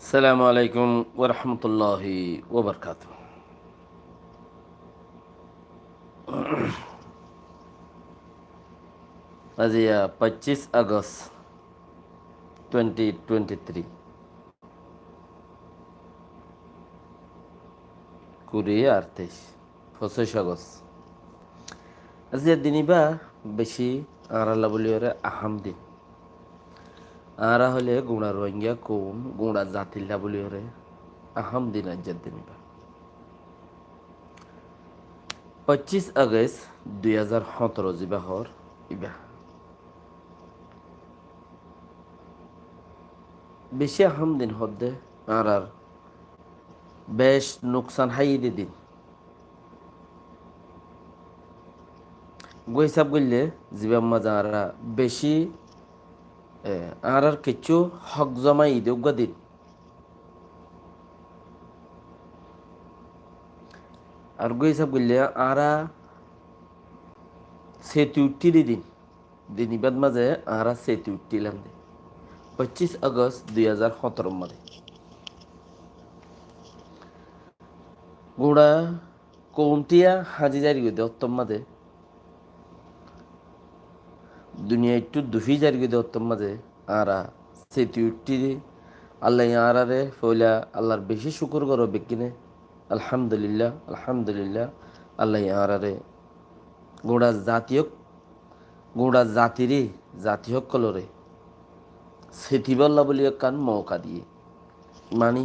السلام عليكم ورحمة الله وبركاته. आज या 25 আগস্ট 2023 20 আর 23 25 আগস্ট আজি দিনিবা বেশি আরালা বলি ওরে আহাম দিন আরা হলে গুণা রোহিঙ্গা কম গুণা জাতিল্লা বলি ওরে আহাম দিন আজ দিনিবা 25 আগস্ট 2017 জিবা হর ইবা বেশি আহাম দিন হদ্দে আর বেশ নুকসান হাইয়ে দিন গইসাব গইলে জিবাম মাজারা বেশি আর কিছু হক জমাই দেউগা দিন আর গইসাব গইলে আরা সেতু উঠি দিন দিনিবাদ মাঝে আরা সেতু উঠিলাম দে 25 আগস্ট 2017 মাঝে গুড়া কোনটিয়া হাজি জারি গই দে অত্তম মাঝে দুনিয়া একটু দুফি জারি গই দে অত্তম মাঝে আরা সেতু উঠি আল্লাহ আরারে ফইলা আল্লাহর বেশি শুকর করো বেকিনে আলহামদুলিল্লাহ আলহামদুলিল্লাহ আল্লাহ আরারে গোড়া জাতিরে জাতি সকলরে সেতিবল্লা বলি কান মৌকা দিয়ে মানি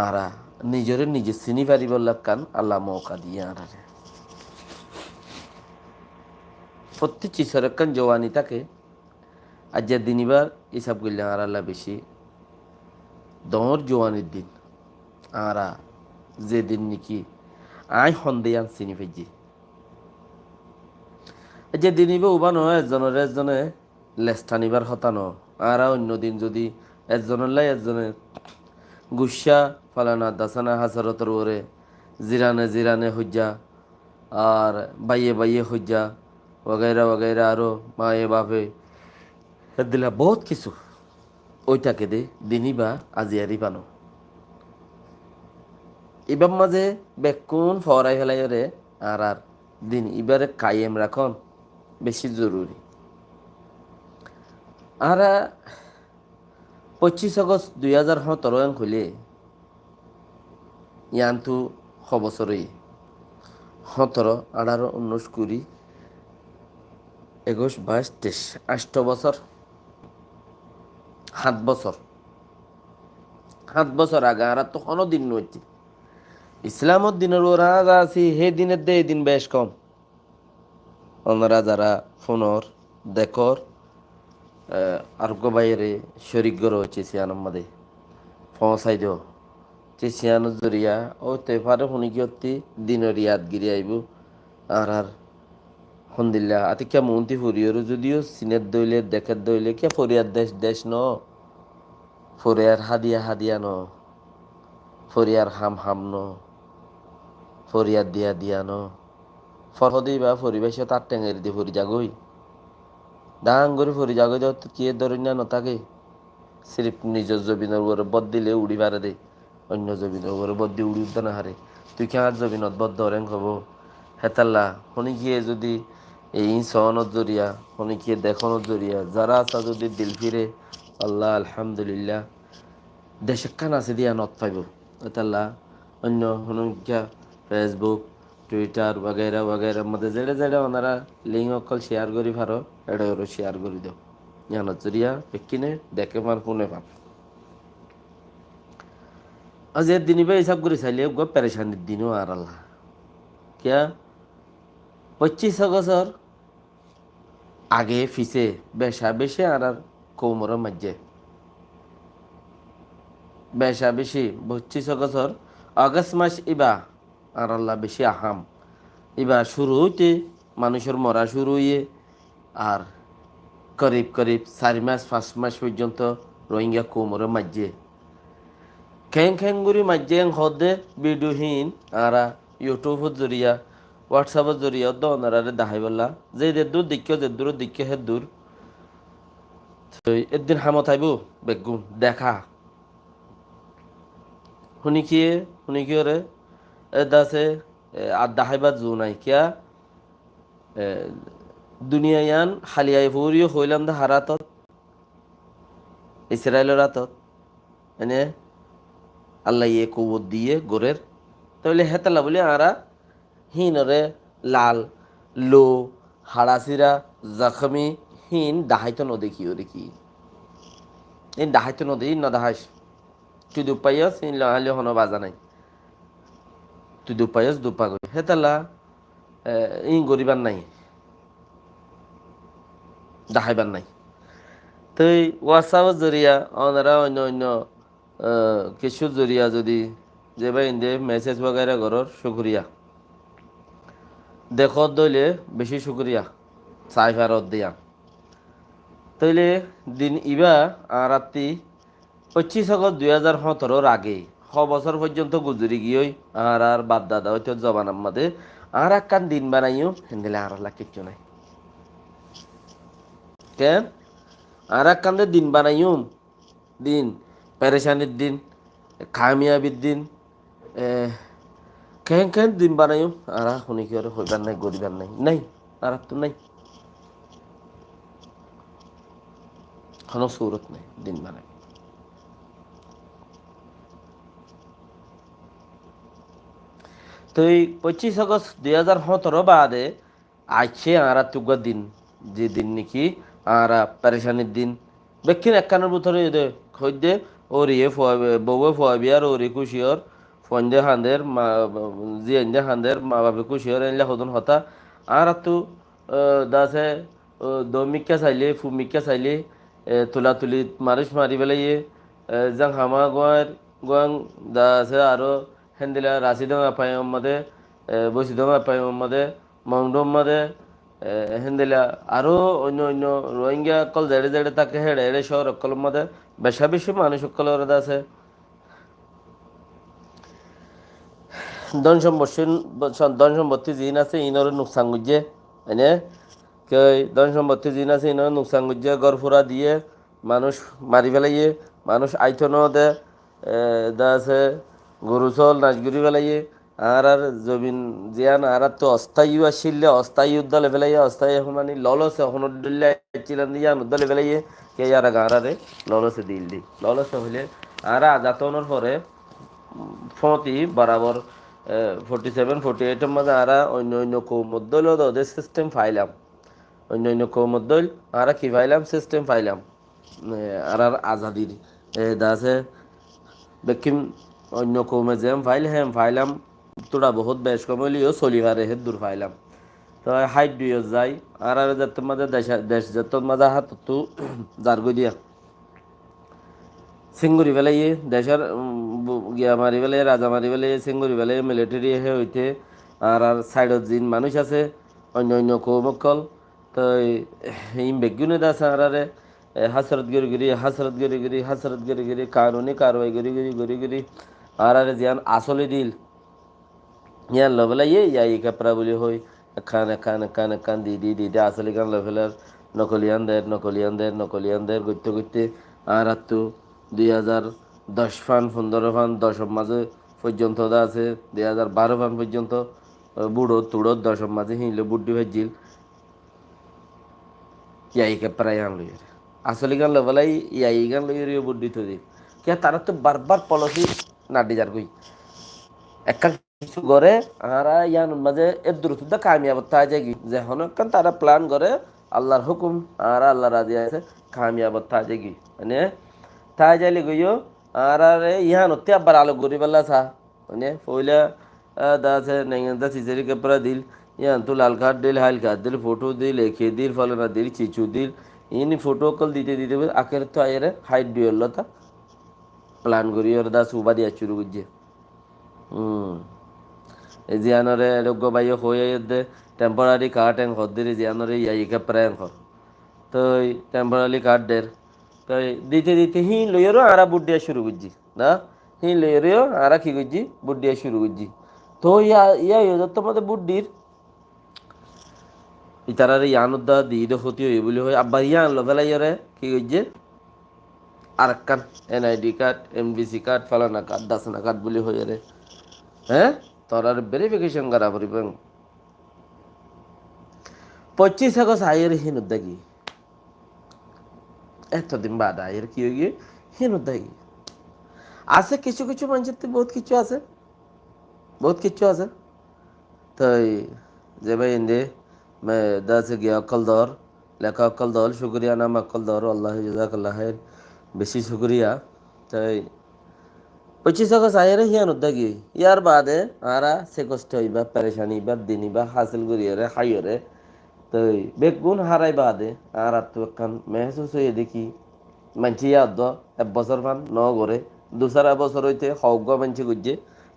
আরা নিজরে নিজে চিনি পারি বললা কান আল্লাহ মৌকা দিয়ে আরারে প্রত্যেক চিসরের কান জওয়ানি থাকে আজ দিনিবার হিসাব করলে আর আল্লাহ বেশি দর জওয়ানির দিন আরা যে দিন নাকি আই সন্দেহান চিনি পেয়েছি যে দিনিবে উবানো একজনে লেস্টা নিবার হতানো আর অন্য দিন যদি একজনের লাই একজনের গুসা ফালানা দাসানা হাসারতর ওরে জিরানে জিরানে হজ্জা আর বাইয়ে হজ্জা ওগাইরা আরো মায়ে বাপে দিলা বহুত কিছু ওইটাকে দে দিনিবা আজিয়ারি পানো এবার মাঝে বেকুন ফরাই ফেলাই রে আর দিন এবারে কায়েম রাখন বেশি জরুরি আর 25 আগস্ট 2017 খুলে ইয়ান্তু বছরই 17 18 19 20 21 22 23 8 বছর 7 বছর আগে আর তো কোনো দিন নইতি ইসলামত দিনের ওরা আছি হে দিনের দে দিন বেশ কম ওনারা যারা ফোনর দেখর আরোগ্য বাইরে শরিক গর হচ্ছে সিয়ানোর মধ্যে পৌঁছাই দিও যে সিয়ানোর জরিয়া ও তেফারে শুনি কি দিনের ইয়াদ গিরি আইব আর হন্দিল্লা আতি কে মন্ত্রী ফুরিয়র যদিও সিনের দইলে দেখের দইলে কে ফরিয়ার দেশ ন ফরিয়ার হাদিয়া ন ফরিয়ার হাম ন ফরিয়ার দিয়া ন ফরহদি বা পরিবেশ তার টেঙের দিয়ে ফরি যাগই ডাং করে ফরি যাগই যত কি ধরি না নথাকে সিরিফ নিজের জবিনের উপরে বদ দিলে উড়ি বাড়ে দে অন্য জবিনের উপরে বদ দিয়ে উড়ি উঠতে না হারে তুই কে আর জবিনত বদ ধরেন খব হেতাল্লা শুনি গিয়ে যদি এই সহনত জরিয়া শুনি গিয়ে দেখানোর জরিয়া যারা আসা যদি দিল ফিরে আল্লাহ আলহামদুলিল্লাহ দেশে কান আছে দিয়া নত পাইব হেতাল্লা অন্য শুনিয়া ফেসবুক টুইটার ওয়াগেরার মধ্যে যেটা ওনারা লিঙ্ক অকল শেয়ার করি পারো এটা ওরা শেয়ার করে দাও ইয়ানত জরিয়া পেকিনে দেখে মার ফোনে পাব আজ এর দিনই বা হিসাব করে চাইলে পেরেশানির দিনও আর আল্লাহ কিয়া 25 আগস্ট আগে ফিসে বেশি আর কৌমর মাঝে বেশি 25 আগস্ট মাস ইবা আর আল্লাহ বেশি আহাম এবার শুরু হইতে মানুষের মরা শুরু হইয়ে আর করিব 4 মাস 5 মাস পর্যন্ত রোহিঙ্গা কোমরে মাঝে খ্যাং গুড়ি মাঝে হদে ভিডিওহীন আর ইউটিউবত জরিয়া হোয়াটসঅ্যাপত জরিয়া ওনারে দেখাই বললা যে যে দূর হে দূর একদিন হামত আইব বেগুন দেখা শুনিকিয়ে শুনিকিয়রে দাসে আর দাহাইবার জো নাই কিয়া দুনিয়ায়ান হালিয়াই ফুরিও হইলাম দা হারাতত ইসরায়েলের রাতত এনে আল্লাহ ইয়ে কবর দিয়ে গোরের তাহলে হেতালা বলে আরা হিনরে লাল লো হাড়াসিরা জখমি হিন ডাহাইতো নদী কি ওরে কি এই ডাহাইতো নদী ন দাহাইস তুই দুপাইয়াস ইন লাহালে হনো বাজা নাই তুই দুপাইয়াস দুপা গই হেতালা ইন গরিবার নাই ডাহাইবার নাই তো এই হোয়াটসঅ্যাপের জরিয়া ওনারা অন্য অন্য কিছু জরিয়া যদি যে ভাই ইন্দে মেসেজ বগাইরা ঘরর শুক্রিয়া দেখো দইলে বেশি শুক্রিয়া চাই ফেরত দিয়া তইলে দিন ইবা আর রাত্রি 25 আগস্ট 2017 আগে বছর পর্যন্ত গুজরি গিয়ে আর বাদ দাদা হইতো জবান আমাদের আর একখান দিন বানাইও হেন্দিলে আর আল্লাহ কিচ্ছু নাই কেন আর একখান দিন বানাইও দিন পেরেশানির দিন কামিয়াবির দিন কেন কেন দিন বানাইও আর শুনি কি আর হইবার নাই গরিবার নাই নাই আর তো নাই কোনো সুরত নাই দিন বানাই তো এই 25 আগস্ট 2017 বাদে আইছে আর তুগা দিন যে দিন নাকি আর পেরেশানির দিন বেক্ষিন একখানের ভিতরে খদ্দে ওর ইয়ে বউয়ে ফোয়াবি আর ওরে খুশিয়র ফন্দে হান্দের জিয়াইন্দে হান্দের মা বাপে খুশিয়র এনলে হদন হতা আর তো দাসে দমিকা চাইলে ফুমিকা চাইলে তুলা তুলি মারিস মারি পেলাই যাং হামা গোয়ার গোয়াং দাসে আরো হেন্দিলা রাশিদম আপাই মধ্যে বসিদম আপাই মধ্যে মংডম মধ্যে হেন্দিলা আরো অন্য অন্য রোহিঙ্গা কল জেড়ে জেড়ে তাকে হেড়ে হেড়ে শহর কলম মধ্যে বেশা বেশি মানুষ সকলের আছে ধন সম্পত্তি জিন আছে ইনর নুকসান গুজে এনে কে ধন সম্পত্তি জিন আছে ইনর নুকসান গুজে গড় ফুরা দিয়ে মানুষ মারি ফেলাইয়ে মানুষ আইথন দে দা আছে গরু চল নাচগুড়ি ফেলাইয়ে আর জমিন জিয়ান আর তো অস্থায়ী আসলে অস্থায়ী উদ্দলে ফেলাইয়ে অস্থায়ী এখন মানে ললসে এখন উদ্দলে চিলান দিয়ে উদ্দলে ফেলাইয়ে কে আর গাঁরারে ললসে দিল দি ললসে হইলে আর আজাতনের পরে ফতি বরাবর 47-48 মাঝে আরা অন্য অন্য কৌমদ্দল ওদের সিস্টেম ফাইলাম অন্য অন্য কৌমদ্দল আরা কি ফাইলাম সিস্টেম ফাইলাম আর আজাদির দাসে বেকিম অন্য কৌমে যেম ফাইল হেম ফাইলাম তোরা বহুত বেশ কমলিও চলিভারে হে দূর ফাইলাম তো হাইট দুইও যাই আর যাতে মাঝে দেশ যত মাঝে হাত তো জারগো দিয়া সিঙ্গুরি বেলাইয়ে দেশের গিয়া মারি বেলে রাজা মারি বেলে সিঙ্গুরি বেলে মিলিটারি হে হইতে আর সাইডত জিন মানুষ আছে অন্য অন্য কৌমকল তো ইম বেগুনে দাস আরে হাসরত গিরি গিরি কানুনি কারবাই গিরি আর জিয়ান আসলে দিল ইয়ান লবেলাইয়ে ইয়াই কাপড়া বলি হই খান দি আসলে গান লবেলার নকলিয়ানদের গইতে আর তো 2010 ফান 15 ফান 10 মাঝে পর্যন্ত আছে 2012 ফান পর্যন্ত বুড়ো তুড়ো 10 মাঝে হিলে বুড্ডি ভাজিল ইয়াইকে প্রায় আনলো আসলে গান লবলাই ইয়াই গান লইরিও বুড্ডি তো দিল কে তারা তো বারবার পলিসি নাডি যার কই একটা কিছু করে আর ইয়ান মাঝে এর দ্রুত কামিয়াব তাই যাগি যে হন কান তারা প্ল্যান করে আল্লাহর হুকুম আর আল্লাহ রাজি আছে কামিয়াব তাই যাগি মানে তাই যাইলে গইও আর ইহান হতে আবার আলো গরি বেলা সা মানে পয়লা দাসে নেঙ্গা সিজারি কাপড়া দিল ইয়ান তো লাল কার্ড দিল হাইল কার্ড দিল ফটো দিল একে দিল ফলনা দিল চিচু দিল ইনি ফটো কল দিতে আখের তো আয়ের হাইট দিল তা প্ল্যান করি ওর দাস উবা দিয়া শুরু করছে এই জিয়ানরে লোক বাইয়ে হয়ে দে টেম্পোরারি কার্ড এং হদ্দির জিয়ানরে ইয়াই কাপড়া এং হর তো টেম্পোরারি কার্ড দের তো দিতে হি লইয়েরও আরা বুট দিয়া শুরু করছি না হি লইয়েরও আরা কি করছি বুট দিয়া শুরু করছি তো ইয়া তোমাদের বুদ্ধির ইতারারে ইয়ানুদ্দা দিদ হতি হই বলি হয় আব্বা ইয়া আনলো বেলা ইয়ারে কি করছে আরেকখান এনআইডি কার্ড এমডিসি কার্ড ফালানা কার্ড দাসানা কার্ড বলি হয়ে রে হ্যাঁ তোর আর ভেরিফিকেশন করা পড়িবেন 25 আগস্ট আয়ের হীন উদ্যোগী এতদিন বাদ আয়ের কি হয়ে গিয়ে হীন উদ্যোগী আছে কিছু কিছু মানুষের তো বহুত কিছু আছে বহুত কিছু আছে তো যে ভাই ইন্দে দাসে গিয়ে অকল দর লেখা অকল দল শুক্রিয়া নাম অকল দর আল্লাহ জাজাকাল্লাহ বেশি শুক্রিয়া তাই 25 আগস্ট আয়ের হিয়ান উদ্যোগী ইয়ার বাদে আরা সে কষ্ট হইবা পেরেশানি বা দিনিবা হাসিল করিয়ারে হাইয়রে তো বেগুন হারাই বাদে আর তো একখান মেহসুস হয়ে দেখি মানছি ইয়াদ এক বছর পান ন করে দুসারা বছর হইতে হজ্ঞ মানছি গুজে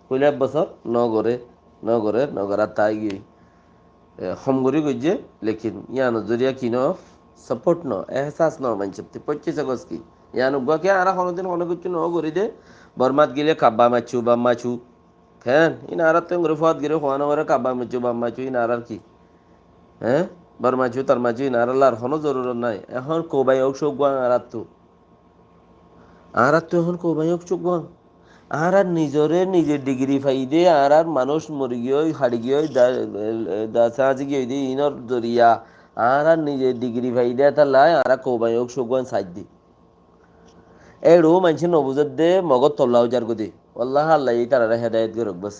কইলে এক বছর ন করে তাই গিয়ে সমগুড়ি গুজে লেকিন ইয়ান জরিয়া কিনো সাপোর্ট ন এহসাস ন মানছি 25 আগস্ট কি ইয়ান উগ্গকে আর কোনোদিন কোনো কিছু ন করি দে বরমাত গিলে কাব্বা মাছু বাম্মাছু খেন ইন আর তো ফুয়াত গিরে হওয়ানো করে কাব্বা মাছু বাম্মাছু ইন আর কি হ্যাঁ বরমাছু তার মাছু ইন আর আল্লাহর কোনো জরুরত নাই এখন কোবাই হোক শোক গুয়াং আর তো এখন কোবাই হোক চোখ গুয়াং আর নিজরে নিজের ডিগ্রি ফাইদে আর মানুষ মরি গিয়ে হাড়ি গিয়ে দাসাজি গিয়ে দি ইনর জরিয়া আর নিজের ডিগ্রি ফাইদে তালাই আর কোবাই হোক শোক গুয়াং সাইড দি এড়ো মানুষ নবুজত দে মগত তল্লাও যার গদি আল্লাহ আল্লাহ তারা হেদায়ত করে বাস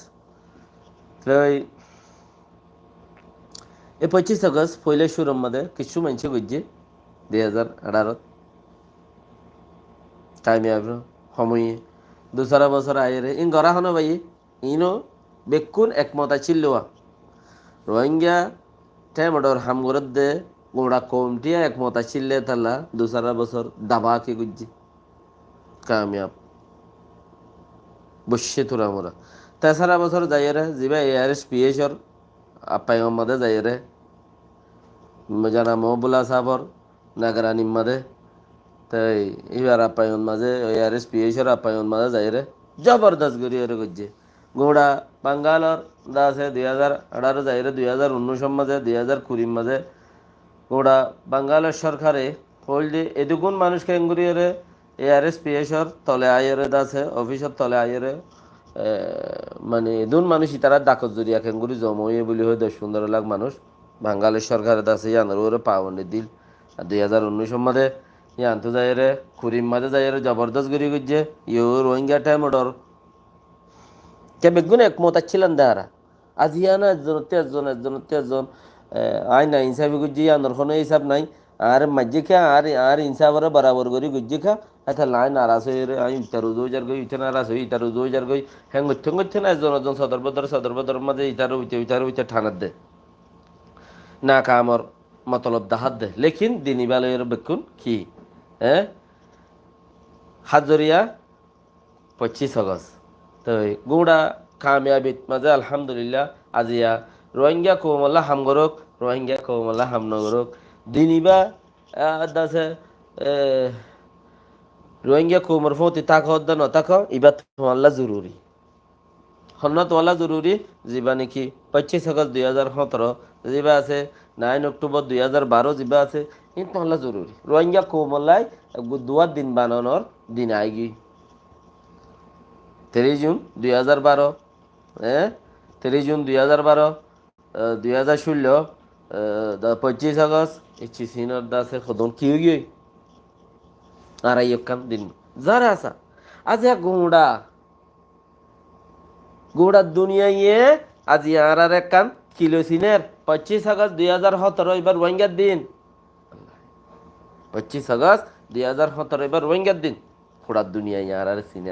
তো এই 25 আগস্ট পয়লা শুরুর মধ্যে কিছু মানুষ বুঝছে 2018 টাইমে আবার সময়ে দুসরা বছর আয়েরে ইন গড়া হনো ভাই ইনো বেকুন একমত আছিল রোহিঙ্গা টেমডর হামগরত দে গোড়া কমটিয়া একমত আছিল তালা দুসরা বছর দাবা কি গুজি কামিয়াব বসে তোরা মোরা তেসরা বছর যাইরে যিবা এআরএস পিএসর আপায়ম মাদে যাইরে জানা মহবুল্লা সাহর নাগরানি মাদে তাই এবার আপায়ন মাঝে এআরএস পিএসর আপায়ন মাঝে যাইরে জবরদস্ত করি এর করছে গোড়া বাঙ্গালর দাসে 2018 যাইরে 2019 মাঝে 2020 মাঝে গোড়া বাঙ্গালের সরকারে হলদে এদুগুন মানুষকে এঙ্গুরিয়ে এআরএস পিএসর তলে আয়েরে দাসে অফিসর তলে আয়েরে মানে এদুন মানুষ তারা ডাকত জরিয়া খেঙ্গুরি জময়ে বলি হয় 10-15 লাখ মানুষ বাঙ্গালের সরকারে দাসে ইয়ানোর ওরে পাওয়ানি দিল আর 2019 মাঝে ইয়ান্ত যাইরে খুরিম মাঝে যাইরে জবরদস্ত গরি গুজে ইউ রোহিঙ্গা টাইম অর্ডার কে বেগুন একমত ছিলেন দাঁড়া আজ ইয়ানা একজন আই না ইনসাফি গুজি ইয়ানোর কোনো হিসাব নাই আর মাঝে খা আর ইনসাফরে বরাবর করি গুজি খা এটা লাই নারাজ হয়ে আমি ইটার উজো যার গই ইটা নারাজ হই ইটার উজো যার গই হ্যাঁ গচ্ছে না একজন সদর বদর মাঝে ইটার উইতে ঠানার দে না কামর মতলব দাহাত দে লেকিন দিনী বালের বেকুন কি হ্যাঁ হাজরিয়া 25 আগস্ট তো গুড়া কামিয়াবিত মাঝে আলহামদুলিল্লাহ আজিয়া রোহিঙ্গা কৌমল্লা হামগরক রোহিঙ্গা কৌমল্লা হামনগরক দিনিবা দাসে রোহিঙ্গা কৌমর ফতি তাক হদ্দা নতাক ইবা তোমাল্লা জরুরি হন্না তোমাল্লা জরুরি যিবা নাকি 25 আগস্ট 2017 যিবা আছে 9 অক্টোবর 2012 যিবা আছে ই তোমাল্লা জরুরি রোহিঙ্গা কৌমল্লাই দুয়ার দিন বানানোর দিন আইগি 3 জুন 2012 হ্যাঁ 3 জুন 2012 2016 25 আগস্ট এই চিসিনর দাসে খদন কি হয়ে গিয়ে আর আইকান দিন যারা আসা আজ গোড়া দুনিয়ায় আজ আর কান কিলো সিনের 25 আগস্ট 2017 এবার রোহিঙ্গার দিন 25 আগস্ট 2017 এবার রোহিঙ্গার দিন গোড়া দুনিয়ায় আর সিনে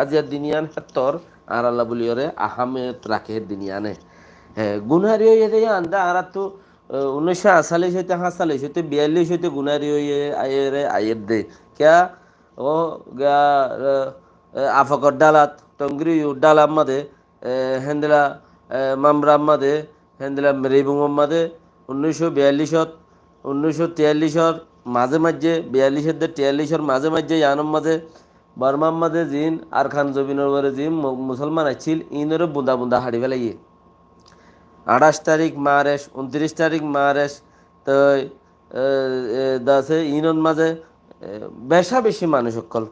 আজিয়া দিনিয়ান হেতর আর আল্লাহ বলি ওরে আহমেদ রাখে দিনিয়ানে হ্যাঁ গুনহারি হয়ে আন্দা আর তো 1948 হইতে 47 হইতে 42 হইতে গুনারি হয়ে আয়ের দে क्या ओ गया आफकर डालात तंगरी डाला मदे हेंदला मामरा मदे हेंदला मेरेबुंग मदे 1942 মাঝে মাঝে 42 মাঝে মাঝে ইয়ানম মাঝে বর্মার মাঝে জিন আর খান জবিনের ঘরে জিন মুসলমান আছিল ইনরে বুন্দা বুন্দা হাড়ি ফেলাইয়ে 28 তারিখ মারেশ 29 তারিখ মারেশ তো দাসে ইনন মাঝে বেশা বেশি মানুষ সকল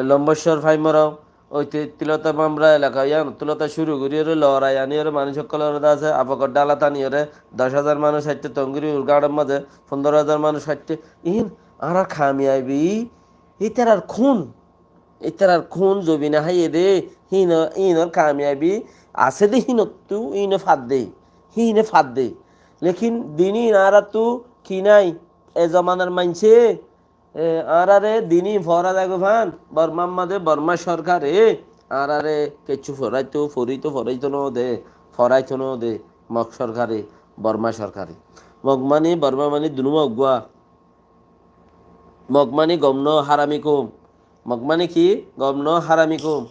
লম্বস্বর ফাইমরাও ওই তিলতা মামরা এলাকা ইয়ান তুলতা শুরু করি ওর লড়াই আনি ওর মানুষ সকলের আছে আপকর ডালা টানি ওরে 10,000 মানুষ হাঁটতে তঙ্গিরি উলগাড়ের মাঝে 15,000 মানুষ হাঁটতে ইন আর খামি আইবি ইতার খুন ইতার খুন জবি না হাই দে হিন ইনর খামি আইবি আছে দে হিনতু ইনে ফাদ দে হিনে ফাদ দে লেকিন দিনই আর তু কি নাই এ জমানার মানছে আরে দিনই ফরা দেখো ভান বর্মা মাঝে বর্মা সরকারে আরে কিছু ফরাইতো ন দে ফরাইতো ন দে মগ সরকারে বর্মা সরকারে মগমানি বর্মা মানি দুনু মগুয়া মগমানি গমন হারামি কম মগমানি কি গমন হারামি কম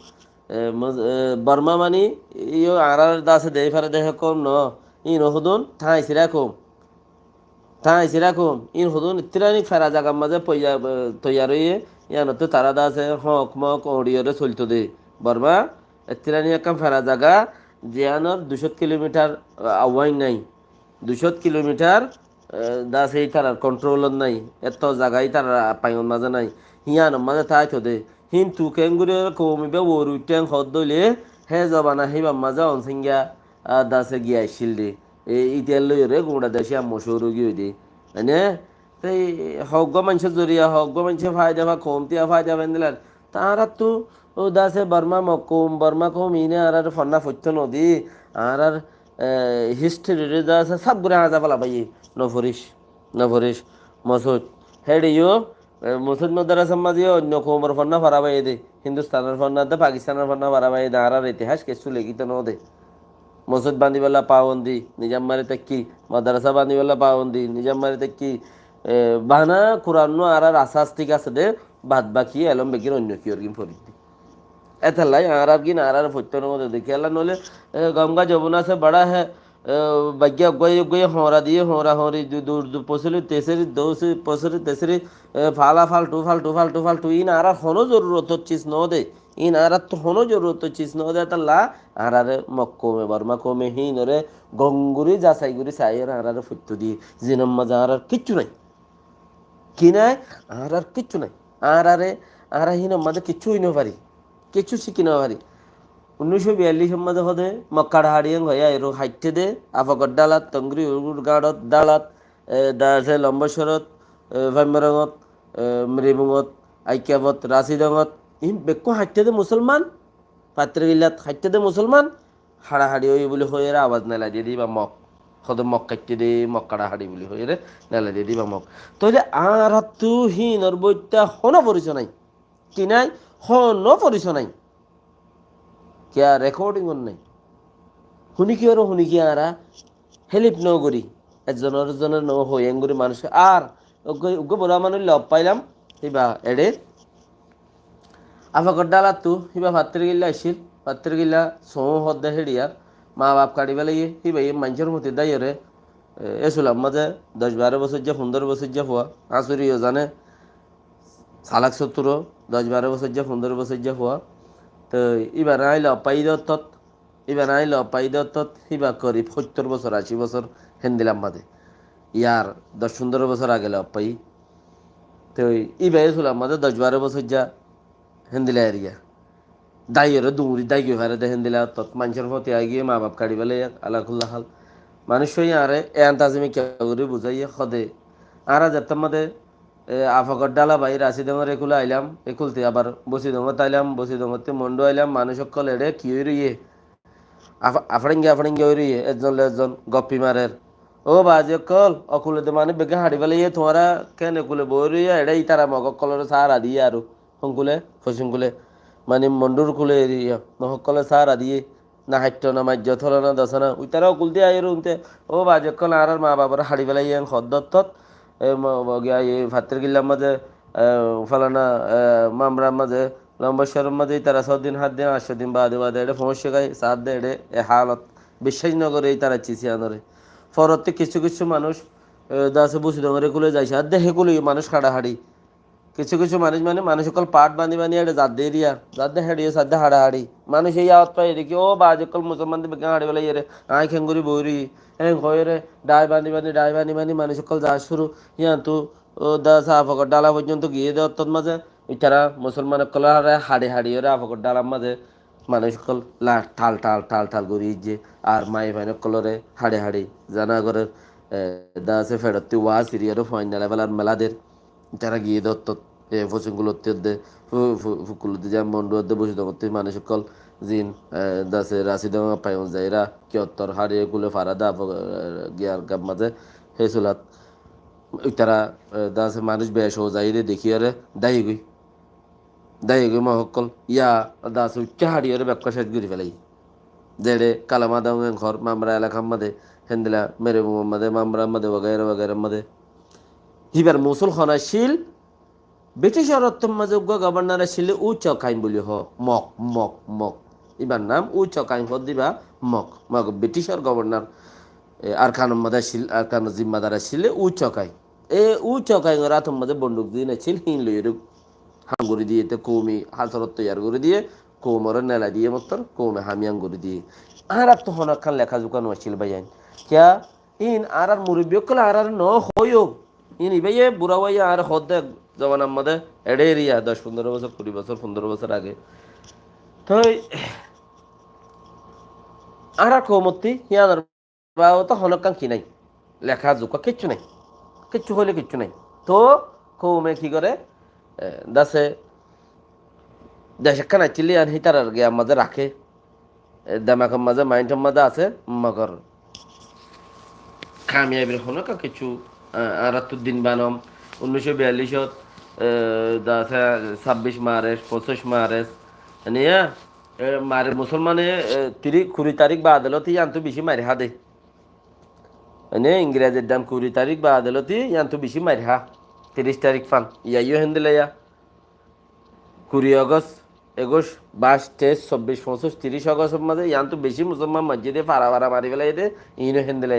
বর্মা মানি ইয় আর দাসে দে ফেরে দেহ কম ন ই নহদুন ঠাই সিরা কম ঠাই সিরা কম ইন হদুন ইত্রানি ফেরা জাগার মাঝে তৈয়ার হয়ে ইয়ানতো তারা দাসে হক মক অড়িয়রে চলতো দে বর্মা ইত্রানি একাম ফেরা জাগা জিয়ানোর 200 কিলোমিটার আওয়াইন নাই 200 কিলোমিটার দাস এই তার কন্ট্রোল নাই এত জায়গায় তার পাইন মাঝে নাই হিয়ান মাঝে তাই তো দে হিম তু কেঙ্গুরে কমিবে ওরু ট্যাং হদ দইলে হে জবানা হিবা মাঝে অনসিঙ্গা দাসে গিয়া আইছিল দে এই ইতিয়ার লই রে গুড়া দেশে মশহুর গিয়ে দে মানে তাই হগ্গ মানুষের জরিয়া হগ্গ মানুষের ফায়দা বা কমতিয়া ফায়দা বেন্দিলার তারা তো ও দাসে বর্মা কম ইনে আর ফন্না ফত্য নদী আর হিস্ট্রি দাসে সব ঘুরে হাজা পালা ভাই নভরিস মসুদ হেডিও মসুদ মাদ্রাসা মাঝে অন্য কোমর ফন্না ফারাবাই দে হিন্দুস্তানের ফন্না দে পাকিস্তানের ফন্না ফারাবাই দে আর ইতিহাস কিছু লেখিত ন দে মসজিদ বান্ধিবেলা পাবন্দি নিজাম মারি তেকি মাদ্রাসা বান্ধিবেলা পাবন্দি নিজাম মারি তেকি বানা কোরআন আর আসাস ঠিক আছে দে বাদ বাকি এলম বেকির অন্য কি অর্গিন ফরিদ এতালাই আর কিন আর ফত্যর মধ্যে দেখি আল্লাহ নলে গঙ্গা যমুনা সে বড়া হ্যাঁ বাগ্যা গয়ে হরা দিয়ে হরা হরি দূর পসলি তেসরি দোসি পসরি তেসরি ফালা ফালটু ইন আর হনো জরুরত চিজ ন দে ইন আর তো হনো জরুরত চিজ ন দে তাল্লা আর মক্কমে বর্মা কমে হিন রে গঙ্গুরি যাচাইগুরি চাই আর ফত্য দিয়ে জিনম মাজা আর কিচ্ছু নাই কি নাই আর কিচ্ছু নাই আর হিনম মাঝে কিচ্ছু হইন পারি কিছু শিখি না পারি 1942 মধ্যে হদে মক্কার হাড়িয়ে হইয়া এরো হাইটে দে আফাগর ডালাত তংগ্রি উগুর গাড়ত ডালাত দাসে লম্বস্বরত ভাম্যরঙত মৃবুঙত আইক্যাবত রাশিদঙত ইন বেকো হাইটে দে মুসলমান পাত্রে গিলাত হাইটে দে মুসলমান হাড়াহাড়ি হই বলে হয়ে আওয়াজ নেলা দিয়ে দিবা মক হদে মক কাটতে দে মক্কাড়া হাড়ি বলে হয়ে রে নেলা দিয়ে দিবা মক তাহলে আর তু হিনর বইটা হন পরিচয় নাই কি নাই হন পরিচয় নাই क्या রেকর্ডিং নাই শুনি কি আরা হেলিপ ন করি একজনের ন হই এঙ্গুরি মানুষ আর উগ্র বড় মানুষ লব পাইলাম হিবা এডে আফাকর ডালা তু হিবা ভাত্রে গিলা আসিল ভাত্রে গিলা সৌ হদ্দে হেডিয়ার মা বাপ কাটি বেলা হিবা মানুষের মধ্যে দাইরে এসুলাম মাঝে 10-12 বছর যা 15 বছর যা হওয়া আসুরিও জানে সালাক 70 10-12 বছর যা 15 বছর যা হওয়া তো এবার আইল পাইদত হিবা করি 70 বছর 80 বছর হেন্দিলাম বাদে ইয়ার 10-15 বছর আগে পাই তো ইবাই শুলাম মাঝে 10-12 বছর যা হেন্দিলা এরিয়া দাইয়ের দুমুরি দাই গিয়ে হারে হেন্দিলা তত মানুষের প্রতি আগিয়ে মা বাপ কাড়ি বেলে আলাকুল্লাহ হাল মানুষ আরে এ আন্তাজিমি কেউ বুঝাইয়ে সদে আরা যেতাম মাদে আফাকর ডালা ভাই রাশি ডঙর একুলে আইলাম একুলতে আবার বসি ডঙত আইলাম বসি ডঙতে মন্ডু আইলাম মানুষ সকল এড়ে কি হয়ে রইয়ে আফড়িঙ্গে হয়ে রইয়ে একজন গপ্পি মারের ও বাজে কল অকুলে মানে বেগে হাড়ি ফেলে তোমারা কেন একুলে বই রইয়া এড়ে তারা মগ কলর সাহারা দিয়ে আর সংকুলে ফসিংকুলে মানে মন্ডুর কুলে এরিয়া নহকলে সাহারা দিয়ে না হাইট না মাজ্য থল না দশনা ওই তারা অকুল দিয়ে আই রুমতে ও বাজে কল আর মা বাবার হাড়ি ফেলাই সদ্দত ভাতের গিল্লার মাঝে ফালানা মামরার মাঝে লম্বস্বরের মাঝে তারা 6 দিন 7 দিন 8 দিন বাদে এটা সমস্যা গাই সাত দে এড়ে এ হালত বিশ্বাস নগরে এই তারা চিসি আনরে ফরতে কিছু মানুষ দাসে বসে ডঙরে কুলে যাইছে আর দেহে কুলে মানুষ হাড়াহাড়ি কিছু মানুষ মানে মানুষ সকল পাট বানি এটা জাত দিয়ে দিয়া জাত দে হেডিয়ে সাদে হাড়াহাড়ি মানুষ এই আওয়াজ পাই দেখি ও বাজকল মুসলমানদের বেগে হাড়ি বেলা ইয়ে আই খেঙ্গুরি বৌরি হয়ে রে ডাই বানি মানুষ সকল যা শুরু ইয়া তো ও দা সা আফকর ডালা পর্যন্ত গিয়ে দেওয়ার তোর মাঝে ইতারা মুসলমান কলারে হাড়ি হাড়ি ওরা আফকর ডালার মাঝে মানুষ কল লা ঠাল ঠাল ঠাল ঠাল করি যে আর মাই ভাইন কলরে হাড়ি হাড়ি জানা করে দা সে ফেরত ওয়া সিরিয়ার ফাইনাল লেভেল আর মেলাদের যারা গিয়ে দত্ত ফসুগুলোতে দে ফুকুলোতে যা মন্ডুতে বসে দমতে মানুষ কল জিন দাসে রাশিদ পাইন যাইরা কিয়ত্তর হারিয়ে কুলে ফারা দা গিয়ার গাব মাঝে হেসুলাত তারা দাসে মানুষ বেশ ও যাইরে দেখিয়ারে দায়ী গই মহকল ইয়া দাস উচ্চ হারিয়ারে ব্যাখ্যা শেষ করে ফেলাই যেড়ে কালামাদা ঘর মামরা এলাকার মাঝে হেন্দিলা মেরে মাদে মামরা মাদে বগাইরা বগাইরা মাদে হিবার মুসল খনাশীল ব্রিটিশের অর্থমাযোগ্য গভর্নরের শিলে উচ্চ কাইম বলি হ মক মক মক এবার নাম উচ্চ কাইম পদ দিবা মক মক ব্রিটিশের গভর্নর আর খানের মধ্যে শিল আর খান জিম্মাদার শিলে উচ্চ কাই এ উচ্চ কাই রাতম মধ্যে বন্দুক দিয়ে নেছিল হিন লইর হাঙ্গুরি দিয়ে তে কৌমি হাসরত তৈয়ার করে দিয়ে কৌমর নেলা দিয়ে মতর কৌমে হামিয়াং করে দিয়ে আর তো হনক খান লেখা জোকানো আছিল ভাইয়ান কিয়া ইন আর মুরব্বী কল আর ন হয়ও ইন ইবাইয়ে বুড়া ভাইয়া আর হদ জবানার মধ্যে এড়ে এরিয়া 10-15 বছর 20 বছর 15 বছর আগে তো আর কৌমতি ইয়ানার বাও তো হনকান কি নাই লেখা জোকা কিচ্ছু নাই কিচ্ছু হলে কিচ্ছু নাই তো কৌমে কি করে দাসে দেশে খানা চিলি আর হিতার আর গিয়ে মাঝে রাখে দামাকের মাঝে মাইন্ডের মাঝে আছে মগর কামিয়াবির হনকা কিছু আর দিন বানম 1942 দাসে 26 মার্চ 25 মার্চ নিয়ে মারে মুসলমানে 20 তারিখ বা আদালতে ইয়ান্ত বেশি মারি হা দে এনে ইংরেজের দাম 20 তারিখ বা আদালতে ইয়ান্ত বেশি মারি হা 30 তারিখ ফান ইয়াইও হেন্দিলে 20 আগস্ট 21 22 23 24 25 30 আগস্টের মাঝে ইয়ান্ত বেশি মুসলমান মসজিদে ফারা ফারা মারি ফেলাই দে ইনো হেন্দিলে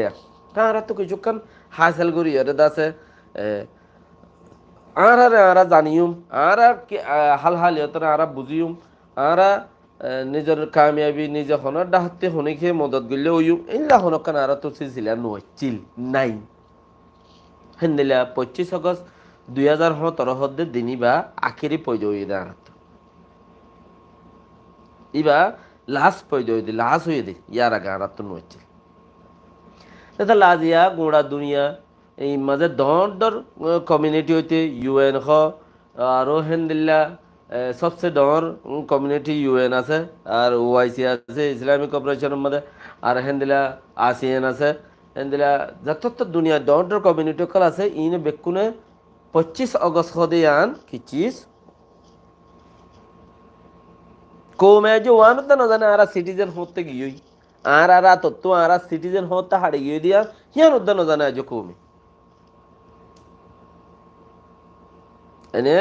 তারা তো কিছুক্ষণ হাসেল করি ওরে দাসে আর জানিউম আর হাল হাল ইয়তরা আর বুঝিউম আর নিজের কামিয়াবি নিজে হনর ডাহতে হনিকে মদত গিলে ওইম ইল্লা হনকান আর তো সিলসিলা নচিল নাই হেন্দিলা 25 আগস্ট 2017 হদ্দে দিনই বা আখেরি পয়দা হয়ে দেয় ইবা লাস্ট পয়দা হয়ে দি লাস্ট হয়ে দি ইয়ার আগে আর তো নচিল এটা লাজিয়া গোড়া দুনিয়া এই মাঝে দর দর কমিউনিটি হইতে ইউএন হ আরও হেন্দিল্লা সবচেয়ে ডর কমিউনিটি ইউএন আছে আর ওআইসি আছে ইসলামিক কর্পোরেশনের মধ্যে আর হেন্দিলা আসিয়ান আছে হেন্দিলা যত দুনিয়া ডর ডর কমিউনিটি কল আছে ইনে বেকুনে 25 আগস্ট হদে আন কি চিজ কৌমে যে ওয়ান তো না জানে আর সিটিজেন হতে গিয়েই আর তো আর সিটিজেন হতে হাড়ে গিয়ে দিয়া হিয়ান উদ্যান জানে আজ কৌমে এনে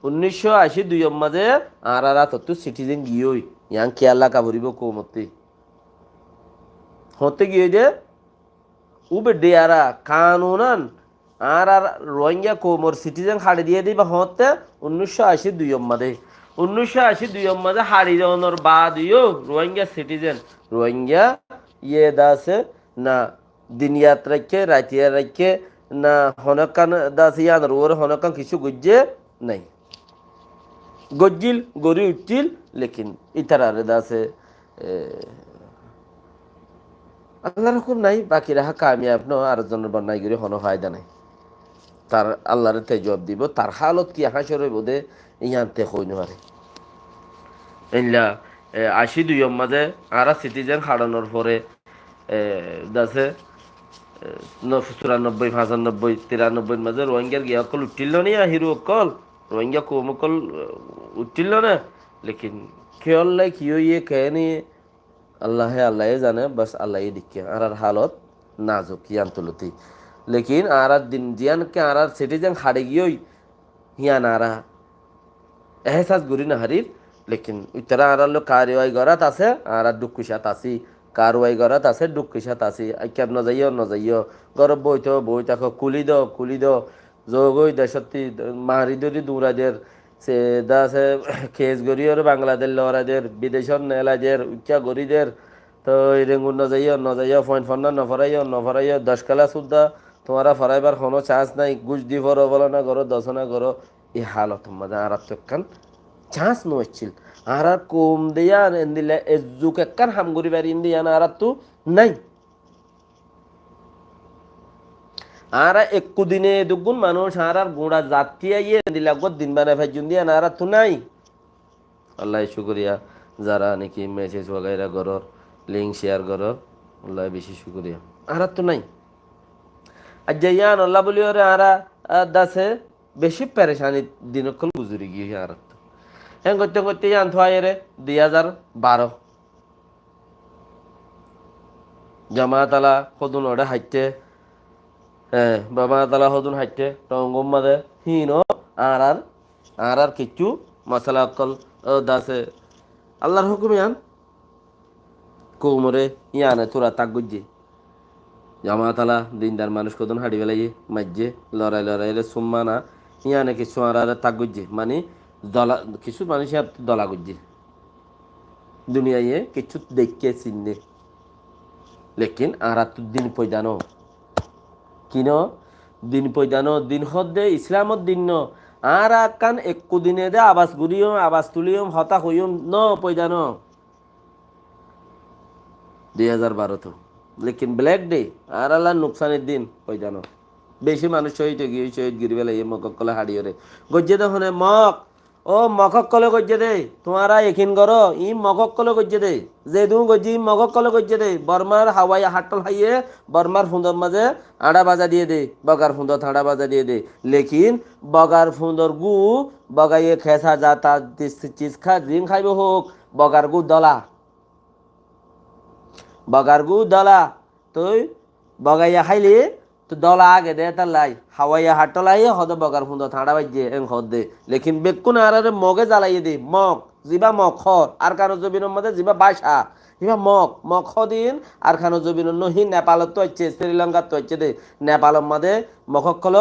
1982 মাঝে আর তো সিটিজেন গিয়েই ইয়াং কেয়ালা কাবরিব কৌমতে হতে গিয়ে যে উবে ডেয়ারা কানুনান আর রোহিঙ্গা কৌমর সিটিজেন হাড়ে দিয়ে দিবা হতে 1982 মাঝে 1982 মাঝে হাড়ি যাওয়ানোর বাদিও রোহিঙ্গা সিটিজেন রোহিঙ্গা ইয়ে দাসে না দিন রাখে রাতিয়া রাখে না হনকান দাস ইয়ান রোর হনকান কিছু গুজ্জে নাই গজ্জিল গড়ি উঠছিল লেকিন ইতারারে দাসে আল্লাহর হুকুম নাই বাকি রাহা কামিয়াব ন আর জনের বন্যায় গিয়ে হন ফায়দা নাই তার আল্লাহর তে জবাব দিব তার হালত কি হাসরে বোধে ইয়ানতে হই নারে ইল্লা 82 মাঝে আর সিটিজেন হারানোর পরে দাসে 94 95 93 মাঝে রোহিঙ্গার গিয়া অকল উঠিল নি হিরো অকল রোহিঙ্গা কম অকল উঠিল না লেকিন খেয়াল লাই কি ইয়ে কেনি আল্লাহ জানে বাস আল্লাহ দিকে আর হালত নাজুক ইয়ান তুলতি লেকিন আর দিন জিয়ান কে আর সিটিজেন হাড়ে গিয়েই হিয়ান আরা এহসাস গুরি না হারির লেকিন উত্তরা আর লোক কারওয়াই গরাত আছে আর দুঃখিসাত আছি কারওয়াই গরাত আছে দুঃখিসাত আছি আইকাব ন যাইও গরব বই থাকো কুলি দ যোগই দেশতি মারি দরি দৌড়াদের সে দাসে খেস গরিয়র বাংলাদেশ লড়াদের বিদেশর নেলাদের উচ্চা গরিদের তো রেঙ্গুন ন যাইও পয়েন্ট ফন্না নফরাইও 10 কালা সুদ্ধা তোমারা ফরাইবার কোনো চান্স নাই, গুজ দি ফর বলো না করো দশনা করো, এই হালত মাঝে আর তো একখান চান্স নচ্ছিল। আর কম দিয়া দিলে এজুক একখান হামগুড়ি বাড়ি দিয়া আর তো নাই। আর একটু দিনে দুগুণ মানুষ আর গোড়া জাতিয়া ইয়ে দিলা দিন বানায় ভাইজুন দিয়া আর তো নাই। আল্লাহ শুক্রিয়া যারা নাকি মেসেজ ওগাইরা গরর লিঙ্ক শেয়ার গরর, আল্লাহ বেশি শুক্রিয়া। আর তো নাই। আর যে ইয়ান আল্লাহ বলি ওরে আরা দাসে বেশি পেরেশানি দিনক্ষণ গুজরি গিয়ে আর হ্যাঁ করতে করতে ইয়ান থোয়াই রে 2012 জামাতালা সদুন ওটা হাইতে, হ্যাঁ বাবা তালা সদুন হাইতে টঙ্গম মাদে হিনো আর কিচ্ছু মশলা অকল দাসে আল্লাহর হুকুম ইয়ান কোমরে ইয়ানে তোরা তাক গুজি জামাতালা দিনদার মানুষ কদন হাড়ি বেলাই মাঝে লড়াই লড়াইলে সুম্মা না ইয়ানে কিছু আর তাক গুজি মানে দলা কিছু মানুষ দলা গুজি দুনিয়ায় কিছু দেখে চিনলে, লেকিন আর তো দিন পয়দানো কিন দিন পয়দানো দিন হদ্দে ইসলামত দিন ন আর কান একু দিনে দে আবাস গুড়িও আবাস তুলিও হতা হইম ন পয়দানো 2012 তো, লেকিন ব্ল্যাক ডে আর আল্লাহ নুকসানের দিন পয়দানো বেশি মানুষ শহীদ গিয়ে শহীদ গিরি বেলা ইয়ে মকক কলে হাড়িয়ে রে গজ্জে দে হনে মক ও মকক কলে গজ্জে দে তোমারা এখিন করো ই মকক কলে গজ্জে দে যে তুমি গজ্জি মকক কলে গজ্জে দে বর্মার হাওয়াই হাটল হাইয়ে বর্মার ফুন্দর মাঝে আড়া বাজা দিয়ে দে বগার ফুন্দর আড়া বাজা দিয়ে দে, লেকিন বগার ফুন্দর গু বগাইয়ে খেসা যা তা চিজ খা জিং খাইব হোক বগার গু দলা বগার গু দলা তুই বগাইয়া খাইলি তো দলা আগে দে তার লাই হাওয়াইয়া হাটলাই হদ বগার ফুন্দর ঠাঁড়া বাজে এং হদ দে, লেকিন বেকুন আর মগে জ্বালাইয়ে দে মগ জিবা মগ খর আর কানো জবিনের মধ্যে জিবা বাসা ইবা মগ দিন আর খানো জবিন নহি নেপালত তো হচ্ছে শ্রীলঙ্কার তো হচ্ছে দে নেপালের মধ্যে মখক কল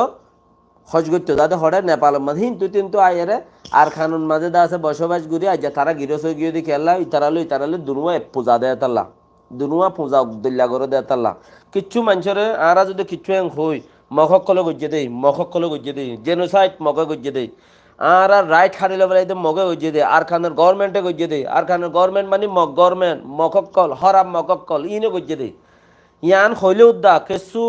হজ করতে যাতে হরে নেপালের মধ্যে কিন্তু আইয়ারে আর খানোর মাঝে দা আছে বসবাস ঘুরে আজ তারা গিরস গিয়ে দি খেলা ইতারালো দুনুয়া পূজা দেয় তাল্লা দুনুয়া পূজা দিল্লা করে দেয় তাল্লা কিচ্ছু মানুষের আরা যদি কিচ্ছু হই মখক কলে গজ্জে দেই জেনোসাইড মগে গজ্জে দেই আর রাইট হারিলে বেলা মগে গজ্জে দেয় আর খানের গভর্নমেন্টে গজ্জে দেয় আর খানের গভর্নমেন্ট মানে গভর্নমেন্ট মকক্কল হরাম মকক্কল ইনে গজ্জে দেয় ইয়ান হইলে উদ্দা কিছু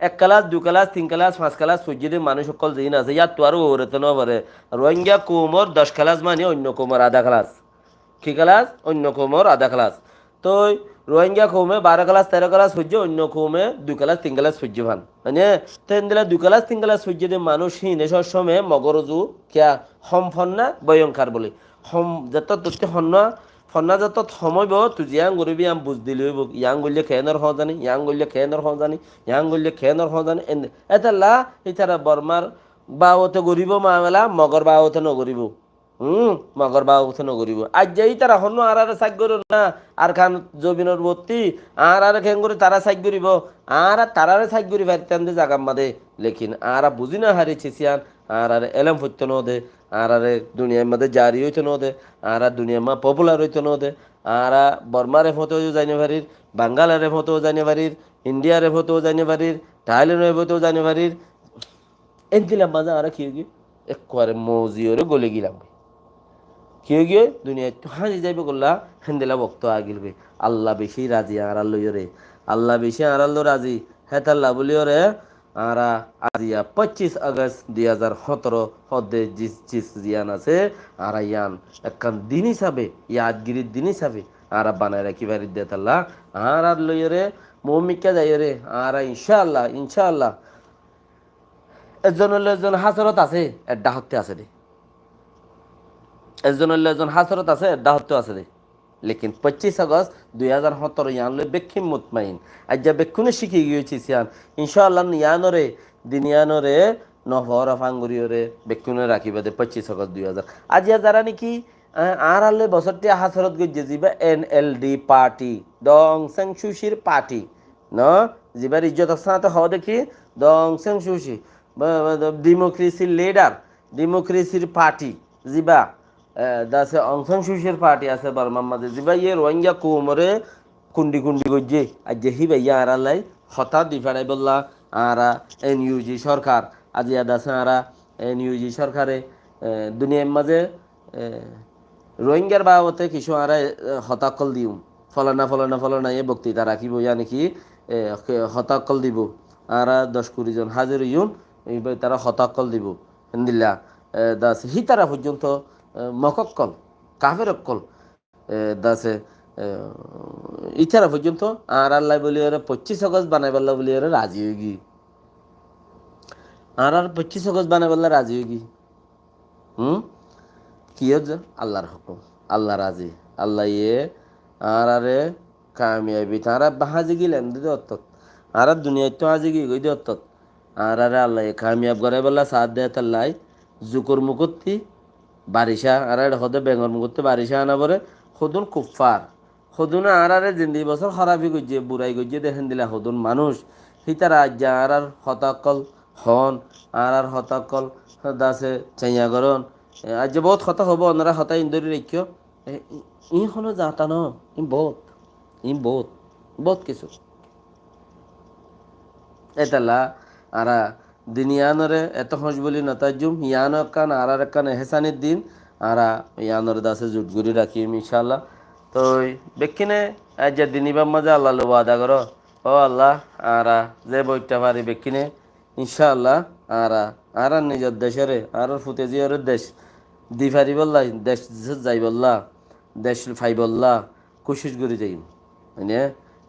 1 ক্লাস 2 ক্লাস 3 ক্লাস 5 ক্লাস সূর্য দিয়ে মানুষ সকল যেই আছে ইয়ার তো আরো ওরেতে ন পারে রোহিঙ্গা কুমোর 10 ক্লাস মানে অন্য কুমোর আধা ক্লাস কি ক্লাস অন্য কুমোর আধা ক্লাস তো রোহিঙ্গা কৌমে 12 ক্লাস 13 ক্লাস সূর্য অন্য কৌমে 2 ক্লাস 3 ক্লাস সূর্য ভান মানে তেন দিলা 2 ক্লাস 3 ক্লাস সূর্য দিয়ে মানুষ হিনে সময় মগরজু কিয়া হম ফন্না ভয়ঙ্কর বলে হম যত তথ্য হন্না ফন্না যত সময়ব তুই ইয়াং গরিবি আম বুঝ দিলি ইয়াং গলিয়ে খেয়েনর হ জানি ইয়াং গলিয়ে খেয়েনর হ জানি ইয়াং গলিয়ে খেয়েনর হ জানি এটা লা ইতারা বর্মার বা ওতে গরিব মামেলা মগর বা ওতে নগরিব মগর বা উঠে নগরিব আজ যেই তারা হন্য আর সাইড করো না আর খান জবিনের ভর্তি আর খেন করে তারা সাইড করিব আর তারারে সাইড করি পারতাম যে জাগার মাদে, লেকিন আর বুঝি না হারিয়েছি সিয়ান আর এলম হইতে ন দে আর দুনিয়ার মধ্যে জারি হইতে ন দে আর দুনিয়ার মা পপুলার হইতে ন দে আর বর্মারে ফতেও জানি পারির বাঙ্গালারে ফতেও জানি পারির ইন্ডিয়ারে ফতেও জানি পারির থাইল্যান্ডের ফতেও জানি পারির এন দিলাম বাজা আর কি একবারে মৌজিওরে গলে গেলাম কেউ গিয়ে দুনিয়া হাজি যাইবে করলা হেন্দেলা বক্ত আগিলবে আল্লাহ বেশি রাজি আড়াল রে আল্লাহ বেশি আড়াল রাজি হেতাল্লা বলিও রে আরা আজিয়া 25 আগস্ট 2017 হদে জিস জিয়ান আছে আর ইয়ান একখান দিন হিসাবে ইয়াদগিরির দিন হিসাবে আর বানায় রাখি বাড়ি দেতাল্লা আর লইও রে মৌমিকা যাই রে আর ইনশাআল্লাহ একজন হাসরত আছে এড্ডা হতে আছে রে একজন হাসরত আছে দাহত্ব আছে রে, লেকিন 25 আগস্ট 2017 ইয়ানলে বেক্ষিম মুতমাইন আজ যা বেক্ষুনে শিখে গিয়েছি সিয়ান ইনশাআল্লাহ ইয়ানরে দিনিয়ানরে নহর ফাঙ্গুরিয়রে বেক্ষুনে রাখিবে দে 25 আগস্ট 2000 আজ যারা নাকি আর আলে বছরটি হাসরত গজ্জে জিবা এনএলডি পার্টি ডং সেংসুশির পার্টি ন জিবার ইজ্জত সাথে হ দেখি ডং সেংসুশি ডেমোক্রেসির লিডার ডেমোক্রেসির পার্টি জিবা দাসে অংশং সুশের পার্টি আছে বার্মার মাঝে জিবা ইয়ে রোহিঙ্গা কোমরে কুন্ডি গজ্জে আর যে হি ভাইয়া আড়ালাই হঠাৎ দিফাড়াই বললা আরা এনইউজি সরকার আজিয়া দাসে আরা এনইউজি সরকারে দুনিয়ার মাঝে রোহিঙ্গার বাবতে কিছু আরা হতাকল দিও ফলানা এ বক্তৃতা রাখিব ইয়া নাকি হতাকল দিব আরা 10-20 জন হাজির ইউন এইবার তারা হতাকল দিব হিন্দিল্লা দাস হিতারা পর্যন্ত মকক্কল কাফের অক্কল দাসে ইতারা পর্যন্ত আর আল্লাহ বলি ওরা 25 আগস্ট বানাইবাল্লা বলি ওরা রাজি হয়ে গি আর 25 আগস্ট বানাইবাল্লা রাজি হয়ে গি কি হচ্ছে আল্লাহর হুকুম আল্লাহ রাজি আল্লাহ ইয়ে আর আরে কামিয়াবি তারা বাহাজি গিলেন দিদি অর্থত আর দুনিয়ায় তো আজি গি গই দি অর্থত আর আরে আল্লাহ কামিয়াব করে বললা সাথ দেয় তাল্লাই জুকুর মুকুত্তি বারিশা আর হদে বেঙ্গর মুকুত্তি বারিশা আনা পরে সদুন কুফার সদুনে আর আরে জিন্দি বছর খরাবি গজিয়ে বুড়াই গজিয়ে দেখেন দিলা সদুন মানুষ হিতারা আজ্ঞা আর হতাকল হন আর হতাকল দাসে চাইয়া গরন আজ যে বহুত কথা হব ওনারা হতা ইন্দুরি রেখিও ই হলো যাতা ন বহুত কিছু এতালা আরা দিনিয়ানরে এত হস বলি নতাজুম ইয়ান কান আর কান এহসানির দিন আরা ইয়ানর দাসে জুটগুড়ি রাখিম ইনশাল্লাহ তো বেকিনে আজ যে দিনিবার মাঝে আল্লাহ লো আদা করো ও আল্লাহ আরা যে বইটা পারি বেকিনে ইনশাআল্লাহ আর নিজের দেশের আর ফুতেজিয়ার দেশ দি ফারি বললা দেশ যাই বললা দেশ ফাই বললা কোশিশ করে যাই মানে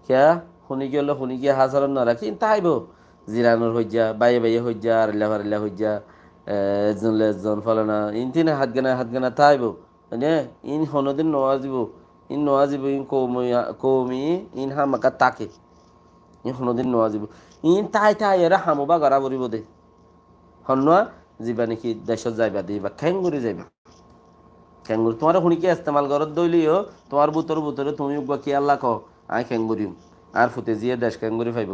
কিয়া শুনি গেল শুনি গিয়ে হাজার না রাখি তাইব জিরানোর হইয়া বাইয়ে হইয়া আরিলা হইয়া এজন ফলানা ইনতিনে হাত গানা তাইব মানে ইন হনদিন নওয়াজিব ইন কৌমি ইন হামাকা তাকে ইন হনদিন নওয়াজিব ইন তাই এরা হামবা গড়া বরিব দে হন্যা যাবা নাকি দেশত যাইবা দিবা খেঙ্গুরি যাইবা খেঙ্গুরি তোমার শুনিকে ইস্তেমাল ঘরত দইলিও তোমার বুতরে তুমি কি আল্লাহ ক আই খেঙ্গুরিম আর ফুটে জিয়ে দেশ খেঙ্গুরি ফাইব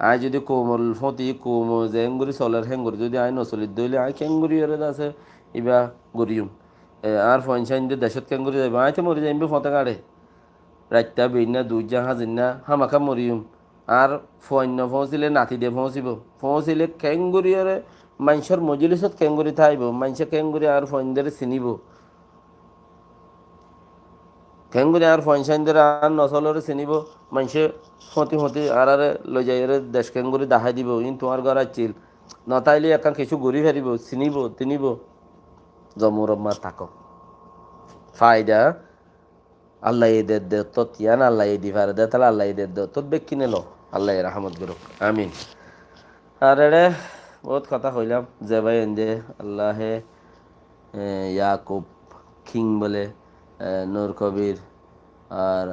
আই যদি কোমল ফতি কোম যে হেঙ্গুরি চলের হেঙ্গুরি যদি আই নচলিত দইলে আই খেঙ্গুরি এর আছে ইবা গরিম আর ফইনসাইন দিয়ে দেশত খেঙ্গুরি যাইবা আই তো মরি যাইব ফতে গাড়ে রাইতা বেইনা দুইজা হাজিনা হামাখা মরিম আর ফন্য পৌঁছিলে নাতি দিয়ে পৌঁছিলে খেঙ্গুরিয়রে মানুষের মজলিসত কেঙ্গুরি থাইব মানুষে কেঙ্গুরি আর ফইনদের চিনিব কেঙ্গুরি আর ফইনসাইনদের আর নচলরে চিনিব মানুষে হতি আর লৈ যাই দেশ কেঙ্গুরি দাহাই দিব ইন তোমার ঘর আছিল নতাইলে একান কিছু ঘুরি ফেরিব চিনিব তিনিব জমুরম্মা থাক ফায়দা আল্লাহ এদের দে তত ইয়ান আল্লাহ দি ফারে দে তাহলে আল্লাহ এদের দে তত বেক কিনে লো আল্লাহ রাহমত করুক আমিন আর এড়ে বহুত কথা কইলাম যে ভাই এনজে আল্লাহে ইয়াকুব কিং বলে নূর কবির আর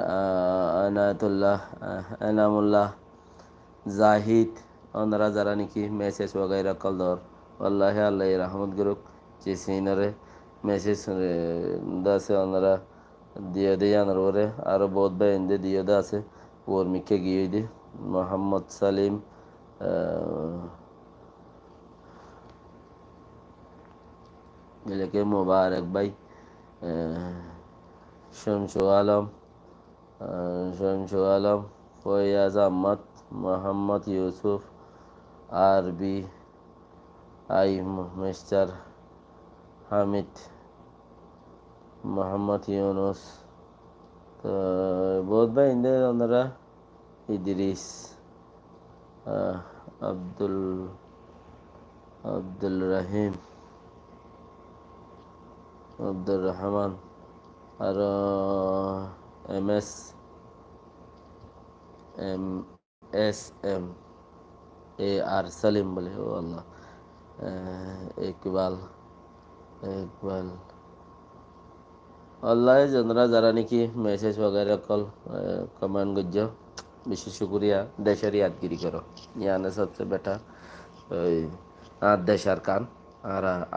এনামুল্লাহ জাহিদ ওনারা যারা নাকি মেসেজ ওগাইরা কল দর আল্লাহে আল্লাহ রহমত করুক যে সিনারে মেসেজ দাসে ওনারা দিয়ে দেয় আনার পরে আরও বহুত ভাই এনজে দিয়ে দে আছে ওর মিকে গিয়ে দি মোহাম্মদ সালিম এলাকে মোবারক ভাই শমশু আলম ফয়াজ আহমদ মোহাম্মদ ইউসুফ আরবি মিস্টার হামিদ মোহাম্মদ ইউনুস তো বহুত ভাই ইন্দের ওনারা ইদ্রিস আব্দুল রহিম আব্দুর রহমান আর এম আর সালিম বলে ও আল্লাহ ইকবাল আল্লাহ জনরা যারা নাকি মেসেজ বগেরা কল কমেন্ট গজ্জ বেশি শুক্রিয়া দেশের ইয়াদগিরি করো ইয়ানে সবচেয়ে বেটা ওই আর দেশ আর কান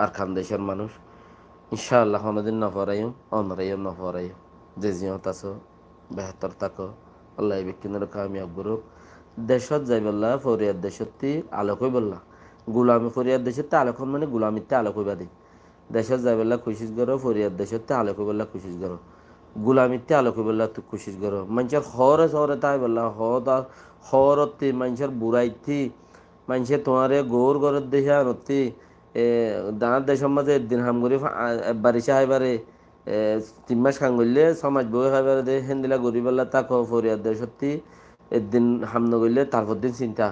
আর খান দেশের মানুষ ইনশাআল্লাহ কোনোদিন নফরাইম অনরাইম নফরাইম যে জিয়ত আছো বেহতর থাকো আল্লাহ বিকিনের কামিয়াব করুক দেশত যাই বললা ফরিয়াদ দেশত্তি আলোকই বললা গুলামি ফরিয়াদ দেশত্তি আলোকন মানে গুলামিতে আলোকই বাদে দেশত যাই বললা খুশিস করো ফরিয়াদ দেশত্তি আলোকই বললা খুশিস করো গুলামিতে আলোকই বললা তুই খুশিস করো মানুষের হরে শহরে তাই বললা হরতে মানুষের বুড়াইতি মানুষে তোমারে গৌর ঘরের দেশে নতি দাঁত দেশের মাঝে একদিন হাম করি বারিশা হাইবারে 3 মাস খান করলে সমাজ বই হাইবারে দে হেন্দিলা গরিবাল্লা তাকো ফরিয়াদ দে সত্যি একদিন হাম নগরলে তারপর দিন চিন্তা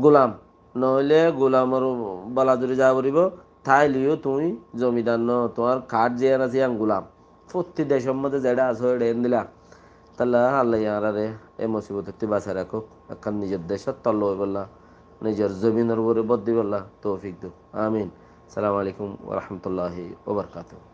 গোলাম নহলে গোলামর বালাদুরি যা করিব থাইলিও তুমি জমিদার ন তোমার কাঠ যে আছে আম গোলাম প্রতি দেশের মধ্যে যেটা আছে এটা হেন্দিলা তাহলে আল্লাহ আরে এই মুসিবত বাঁচায় রাখো এখন নিজের দেশত তল্ল বললা নিজের জমিনের উপরে বদি বললা তৌফিক দু আমিন সালাম আলাইকুম ওরহমতুল্লাহি ওবরকাতুহ